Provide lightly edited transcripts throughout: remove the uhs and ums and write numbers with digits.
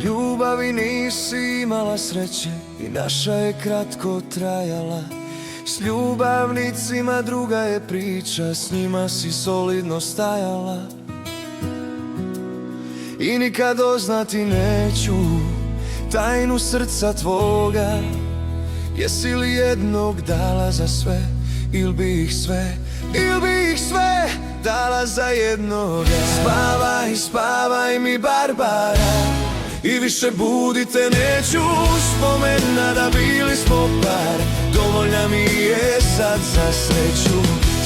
ljubavi nisi imala sreće i naša je kratko trajala. S ljubavnicima druga je priča, s njima si solidno stajala. I nikad doznati neću tajnu srca tvoga. Jesi li jednog dala za sve, ili bi ih sve, dala za jednoga? Spavaj, spavaj mi Barbara, i više budite neću. Spomena da bili smo par, dovoljna mi je sad za sreću.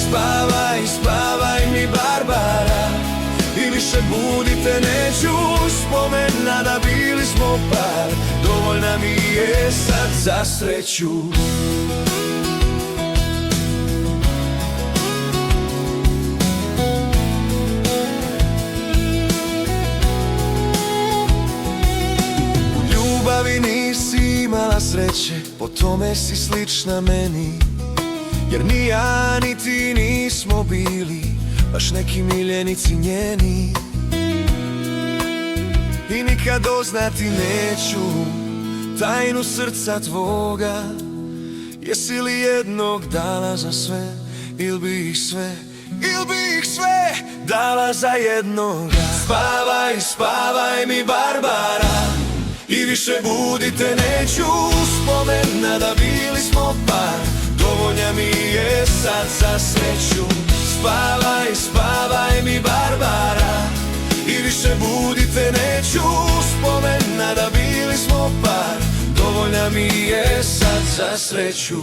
Spavaj, spavaj mi Barbara, i više budite neću. Spomena da bili smo par, dovoljna mi je sad za sreću. Ljubavi nisi imala sreće, po tome si slična meni. Jer ni ja ni ti nismo bili baš neki miljenici njeni. I nikad doznati neću tajnu srca tvoga. Jesi li jednog dala za sve, ili bi ih sve, dala za jednoga? Spavaj, spavaj mi Barbara, i više budite neću. Spomena da bili smo par, dovoljna mi je sad za sreću. Spavaj, spavaj mi Barbara, i više budite neću. Spomena da bili smo par, dovoljna mi je sad za sreću.